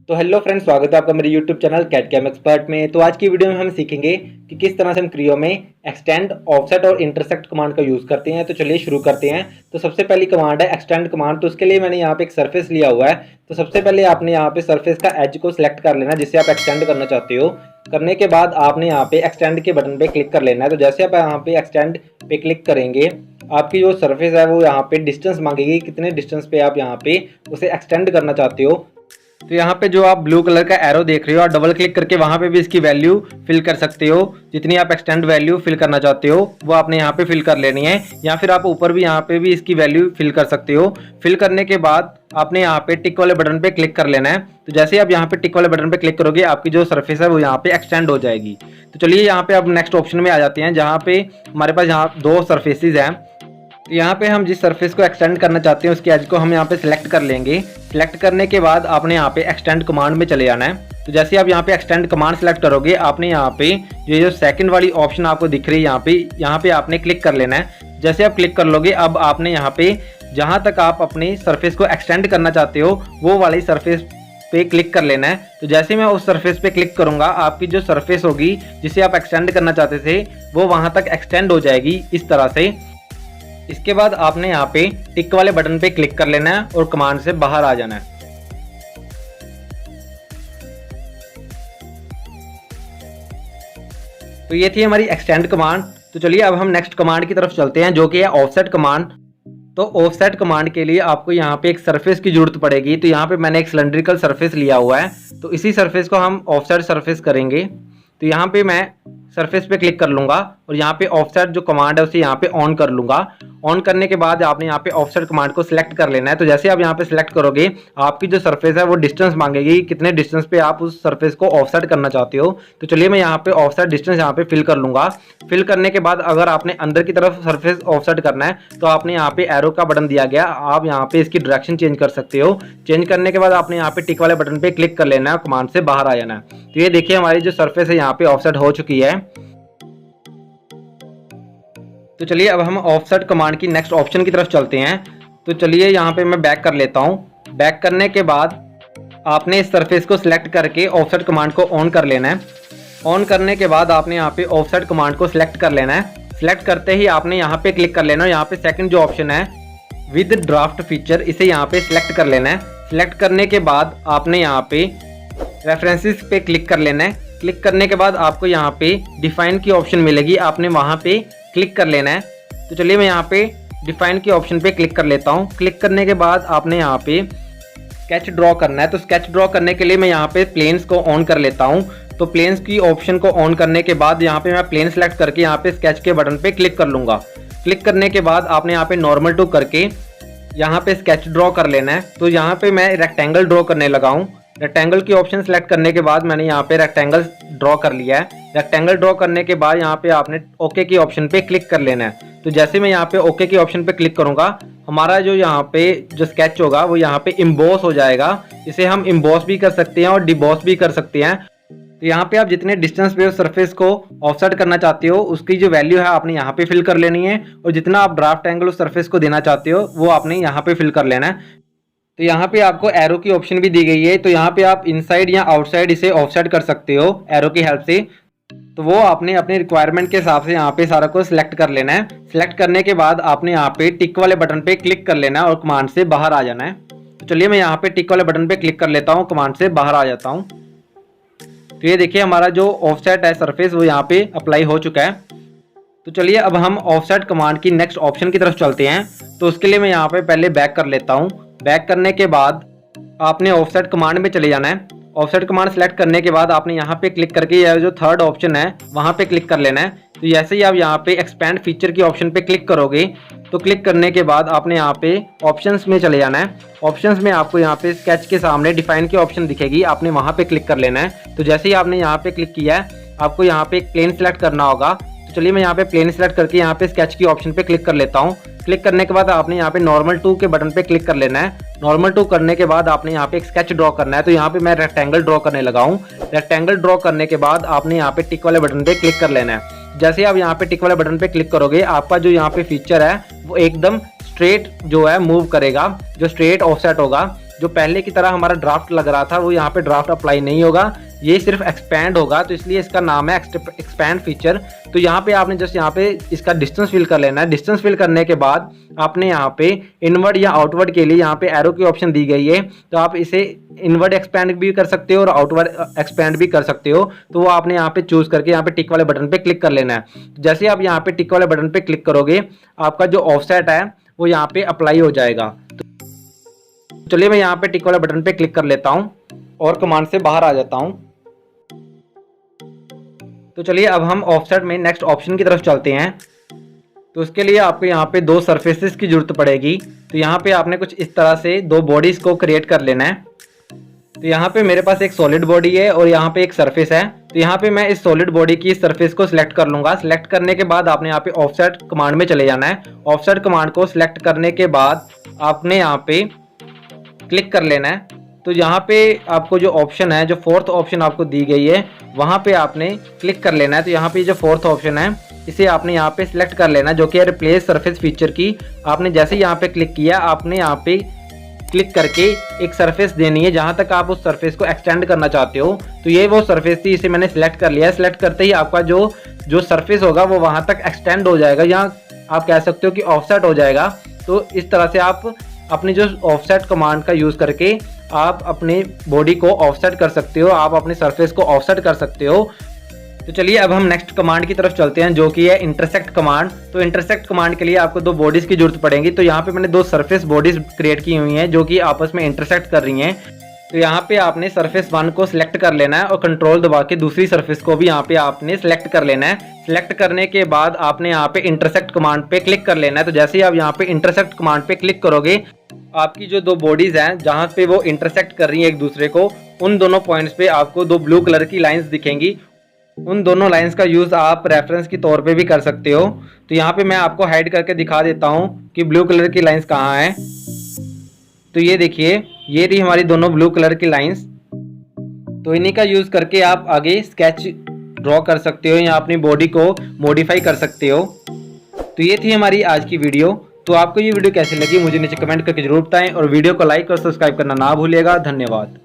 तो hello friends, स्वागत है आपका मेरे YouTube channel cat cam expert में। तो आज की वीडियो में हम सीखेंगे कि किस तरह से हम क्रियो में एक्सटेंड, ऑफसेट और इंटरसेक्ट कमांड का यूज़ करते हैं। तो चलिए शुरू करते हैं। तो सबसे पहली कमांड है एक्सटेंड कमांड। तो उसके लिए मैंने यहाँ पे एक सरफेस लिया हुआ है। तो सबसे पहले आपने यहाँ पे सरफेस का एज को सिलेक्ट कर लेना जिससे आप एक्सटेंड करना चाहते हो। करने के बाद आपने यहाँ पे एक्सटेंड के बटन पे क्लिक कर लेना है। तो जैसे आप यहाँ पे एक्सटेंड पे क्लिक करेंगे, आपकी जो सरफेस है वो यहाँ पे डिस्टेंस मांगेगी, कितने डिस्टेंस पे आप यहाँ पे उसे एक्सटेंड करना चाहते हो। तो यहाँ पे जो आप ब्लू कलर का एरो देख रहे हो, आप डबल क्लिक करके वहाँ पे भी इसकी वैल्यू फिल कर सकते हो। जितनी आप एक्सटेंड वैल्यू फिल करना चाहते हो वो आपने यहाँ पे फिल कर लेनी है, या फिर आप ऊपर भी यहाँ पे भी इसकी वैल्यू फिल कर सकते हो। फिल करने के बाद आपने यहाँ पे टिक वाले बटन पे क्लिक कर लेना है। तो जैसे ही आप यहाँ पे टिक वाले बटन पे क्लिक करोगे, आपकी जो सरफेस है वो यहाँ पे एक्सटेंड हो जाएगी। तो चलिए यहाँ पे अब नेक्स्ट ऑप्शन में आ जाते हैं, जहाँ पे हमारे पास यहाँ दो सरफेसेज हैं। तो यहाँ पे हम जिस सरफेस को एक्सटेंड करना चाहते हैं उसके एज को हम यहाँ पे सिलेक्ट कर लेंगे। सिलेक्ट करने के बाद आपने यहाँ पे एक्सटेंड कमांड में चले जाना है। तो जैसे आप यहाँ पे एक्सटेंड कमांड सेलेक्ट करोगे, आपने यहाँ पे ये जो सेकंड वाली ऑप्शन आपको दिख रही है यहाँ पे आपने क्लिक कर लेना है। जैसे आप क्लिक कर लोगे, अब आपने यहाँ पे जहाँ तक आप अपनी सरफेस को एक्सटेंड करना चाहते हो वो वाली सरफेस पे क्लिक कर लेना है। तो जैसे मैं उस सरफेस पे क्लिक करूंगा, आपकी जो सरफेस होगी जिसे आप एक्सटेंड करना चाहते थे वो वहां तक एक्सटेंड हो जाएगी इस तरह से। इसके बाद आपने यहाँ पे टिक वाले बटन पे क्लिक कर लेना है और कमांड से बाहर आ जाना है। तो ये थी हमारी एक्सटेंड कमांड। तो चलिए अब हम नेक्स्ट कमांड की तरफ चलते हैं, जो कि है ऑफसेट कमांड। तो ऑफसेट कमांड के लिए आपको यहाँ पे एक सरफेस की जरूरत पड़ेगी। तो यहाँ पे मैंने एक सिलेंड्रिकल सरफेस लिया हुआ है, तो इसी सरफेस को हम ऑफसेट सरफेस करेंगे। तो यहाँ पे मैं सरफेस पे क्लिक कर लूंगा और यहाँ पे ऑफसेट जो कमांड है उसे यहाँ पे ऑन कर लूंगा। ऑन करने के बाद आपने यहाँ पे ऑफसेट कमांड को सिलेक्ट कर लेना है। तो जैसे आप यहाँ पे सिलेक्ट करोगे, आपकी जो सरफेस है वो डिस्टेंस मांगेगी, कितने डिस्टेंस पे आप उस सरफेस को ऑफसेट करना चाहते हो। तो चलिए मैं यहाँ पे ऑफसेट डिस्टेंस यहाँ पे फिल कर लूंगा। फिल करने के बाद अगर आपने अंदर की तरफ सरफेस ऑफसेट करना है तो आपने यहाँ पे एरो का बटन दिया गया, आप यहाँ पे इसकी डायरेक्शन चेंज कर सकते हो। चेंज करने के बाद आपने यहाँ पे टिक वाले बटन पे क्लिक कर लेना है, कमांड से बाहर आ जाना है। तो ये देखिए हमारी जो सरफेस है यहाँ पे ऑफसेट हो चुकी है। तो चलिए अब हम ऑफसेट कमांड की नेक्स्ट ऑप्शन की तरफ चलते हैं। तो चलिए यहाँ पे मैं बैक कर लेता हूँ। बैक करने के बाद आपने इस सरफेस को सिलेक्ट करके ऑफसेट कमांड को ऑन कर लेना है। ऑन करने के बाद आपने यहाँ पे ऑफसेट कमांड को सिलेक्ट कर लेना है। सिलेक्ट करते ही आपने यहाँ पे क्लिक कर लेना है। यहाँ पे सेकंड जो ऑप्शन है विद ड्राफ्ट फीचर, इसे यहाँ पे सिलेक्ट कर लेना है। सिलेक्ट करने के बाद आपने यहाँ पे रेफरेंसेस पे क्लिक कर लेना है। क्लिक करने के बाद आपको यहाँ पे डिफाइन की ऑप्शन मिलेगी, आपने वहाँ पे क्लिक कर लेना है। तो चलिए मैं यहाँ पे डिफाइन के ऑप्शन पे क्लिक कर लेता हूँ। क्लिक करने के बाद आपने यहाँ पे स्केच ड्रॉ करना है। तो स्केच ड्रॉ करने के लिए मैं यहाँ पे प्लेन्स को ऑन कर लेता हूँ। तो प्लेन्स की ऑप्शन को ऑन करने के बाद यहाँ पे मैं प्लेन सेलेक्ट करके यहाँ पे स्केच के बटन पे क्लिक कर लूँगा। क्लिक करने के बाद आपने यहाँ पे नॉर्मल टू करके यहाँ पे स्केच ड्रॉ कर लेना है। तो यहाँ पे मैं रेक्टेंगल ड्रॉ करने लगा हूँ। रेक्टेंगल की ऑप्शन सेलेक्ट करने के बाद मैंने यहाँ पे रेक्टेंगल ड्रॉ कर लिया है। रेक्टेंगल ड्रॉ करने के बाद यहाँ पे आपने ओके की ऑप्शन पे क्लिक कर लेना है। तो जैसे मैं यहाँ पे ओके की ऑप्शन पे क्लिक करूंगा, हमारा जो यहाँ पे जो स्केच होगा वो यहाँ पे इम्बॉस हो जाएगा। इसे हम इम्बॉस भी कर सकते हैं और डिबॉस भी कर सकते हैं। तो यहाँ पे आप जितने डिस्टेंस पे उस सरफेस को ऑफसेट करना चाहते हो उसकी जो वैल्यू है आपने यहाँ पे फिल कर लेनी है, और जितना आप ड्राफ्ट एंगल उस सरफेस को देना चाहते हो वो आपने यहाँ पे फिल कर लेना है। तो यहाँ पे आपको एरो की ऑप्शन भी दी गई है। तो यहाँ पे आप इनसाइड या आउटसाइड इसे ऑफसेट कर सकते हो एरो की हेल्प से। तो वो आपने अपने रिक्वायरमेंट के हिसाब से यहाँ पे सारा को सिलेक्ट कर लेना है। सिलेक्ट करने के बाद आपने यहाँ पे टिक वाले बटन पे क्लिक कर लेना है और कमांड से बाहर आ जाना है। तो चलिए मैं यहाँ पे टिक वाले बटन पे क्लिक कर लेता हूँ, कमांड से बाहर आ जाता हूँ। तो ये देखिए हमारा जो ऑफसेट है सरफेस वो यहाँ पे अप्लाई हो चुका है। तो चलिए अब हम ऑफसेट कमांड की नेक्स्ट ऑप्शन की तरफ चलते हैं। तो उसके लिए मैं यहाँ पे पहले बैक कर लेता हूँ। बैक करने के बाद आपने ऑफसेट कमांड में चले जाना है। ऑफसेट कमांड सेलेक्ट करने के बाद आपने यहाँ पे क्लिक करके यह जो थर्ड ऑप्शन है वहाँ पे क्लिक कर लेना है। तो जैसे ही आप यहाँ पे एक्सपेंड फीचर की ऑप्शन पे क्लिक करोगे, तो क्लिक करने के बाद आपने यहाँ पे ऑप्शंस में चले जाना है। ऑप्शंस में आपको यहाँ पे स्केच के सामने डिफाइन की ऑप्शन दिखेगी, आपने वहाँ पे क्लिक कर लेना है। तो जैसे ही आपने यहाँ पे क्लिक किया है, आपको यहाँ पे एक प्लेन सेलेक्ट करना होगा। तो चलिए मैं यहाँ पे प्लेन सेलेक्ट करके यहाँ पे स्केच की ऑप्शन पे क्लिक कर लेता हूँ। क्लिक करने के बाद आपने यहाँ पे नॉर्मल टू के बटन पे क्लिक कर लेना है। नॉर्मल टू करने के बाद आपने यहाँ पे एक स्केच ड्रॉ करना है। तो यहाँ पे मैं रेक्टेंगल ड्रॉ करने लगा हूँ। रेक्टेंगल ड्रॉ करने के बाद आपने यहाँ पे टिक वाले बटन पे क्लिक कर लेना है। जैसे आप यहाँ पे टिक वाले बटन पे क्लिक करोगे, आपका जो यहाँ पे फीचर है वो एकदम स्ट्रेट जो है मूव करेगा, जो स्ट्रेट ऑफसेट होगा। जो पहले की तरह हमारा ड्राफ्ट लग रहा था वो यहाँ पे ड्राफ्ट अप्लाई नहीं होगा, ये सिर्फ एक्सपैंड होगा, तो इसलिए इसका नाम है एक्सपैंड फीचर। तो यहाँ पे आपने जस्ट यहाँ पे इसका डिस्टेंस फिल कर लेना है। डिस्टेंस फिल करने के बाद आपने यहाँ पे इनवर्ड या आउटवर्ड के लिए यहाँ पे एरो की ऑप्शन दी गई है, तो आप इसे इनवर्ड एक्सपैंड भी कर सकते हो और आउटवर्ड एक्सपैंड भी कर सकते हो। तो वो आपने यहाँ पे चूज करके यहाँ पे टिक वाले बटन पे क्लिक कर लेना है। जैसे आप यहाँ पे टिक वाले बटन पे क्लिक करोगे आपका जो ऑफसेट है वो यहाँ पे अप्लाई हो जाएगा। तो चलिए मैं यहाँ पे टिक वाले बटन पे क्लिक कर लेता हूँ और कमांड से बाहर आ जाता हूँ। तो चलिए अब हम ऑफसेट में नेक्स्ट ऑप्शन की तरफ चलते हैं। तो उसके लिए आपको यहाँ पे दो सरफेसेस की जरूरत पड़ेगी। तो यहाँ पे आपने कुछ इस तरह से दो बॉडीज को क्रिएट कर लेना है। तो यहाँ पे मेरे पास एक सॉलिड बॉडी है और यहाँ पे एक सरफेस है। तो यहाँ पे मैं इस सॉलिड बॉडी की सरफेस को सिलेक्ट कर लूंगा। सिलेक्ट करने के बाद आपने यहाँ पे ऑफसेट कमांड में चले जाना है। ऑफसेट कमांड को सिलेक्ट करने के बाद आपने यहाँ पे क्लिक कर लेना है। तो यहाँ पे आपको जो ऑप्शन है, जो फोर्थ ऑप्शन आपको दी गई है, वहाँ पे आपने क्लिक कर लेना है। तो यहाँ पे जो फोर्थ ऑप्शन है इसे आपने यहाँ पे सिलेक्ट कर लेना, जो कि है रिप्लेस सरफेस फीचर की। आपने जैसे यहाँ पे क्लिक किया, आपने यहाँ पे क्लिक करके एक सरफेस देनी है जहाँ तक आप उस सरफेस को एक्सटेंड करना चाहते हो। तो ये वो सरफेस थी, इसे मैंने सिलेक्ट कर लिया है। सिलेक्ट करते ही आपका जो सरफेस होगा वो वहाँ तक एक्सटेंड हो जाएगा, या आप कह सकते हो कि ऑफसेट हो जाएगा। तो इस तरह से आप अपनी जो ऑफसेट कमांड का यूज़ करके आप अपने बॉडी को ऑफसेट कर सकते हो, आप अपने सरफेस को ऑफसेट कर सकते हो। तो चलिए अब हम नेक्स्ट कमांड की तरफ चलते हैं, जो कि है इंटरसेक्ट कमांड। तो इंटरसेक्ट कमांड के लिए आपको दो बॉडीज की जरूरत पड़ेगी। तो यहाँ पे मैंने दो सरफेस बॉडीज क्रिएट की हुई हैं जो कि आपस में इंटरसेक्ट कर रही हैं। तो यहाँ पे आपने सरफेस 1 को सिलेक्ट कर लेना है और कंट्रोल दबा के दूसरी सरफेस को भी यहाँ पे आपने सिलेक्ट कर लेना है। सिलेक्ट करने के बाद आपने यहाँ पे इंटरसेक्ट कमांड पे क्लिक कर लेना है। तो जैसे ही आप यहाँ पे इंटरसेक्ट कमांड पे क्लिक करोगे, आपकी जो दो बॉडीज हैं जहाँ पे वो इंटरसेक्ट कर रही हैं एक दूसरे को, उन दोनों पॉइंट्स पे आपको दो ब्लू कलर की लाइंस दिखेंगी। उन दोनों लाइंस का यूज़ आप रेफरेंस के तौर पे भी कर सकते हो। तो यहाँ पे मैं आपको हाइड करके दिखा देता हूँ कि ब्लू कलर की लाइंस कहाँ हैं। तो ये देखिए, ये थी हमारी दोनों ब्लू कलर की लाइंस। तो इन्हीं का यूज़ करके आप आगे स्केच ड्रॉ कर सकते हो या अपनी बॉडी को मॉडिफाई कर सकते हो। तो ये थी हमारी आज की वीडियो। तो आपको ये वीडियो कैसी लगी मुझे नीचे कमेंट करके जरूर बताएं और वीडियो को लाइक और सब्सक्राइब करना ना भूलिएगा। धन्यवाद।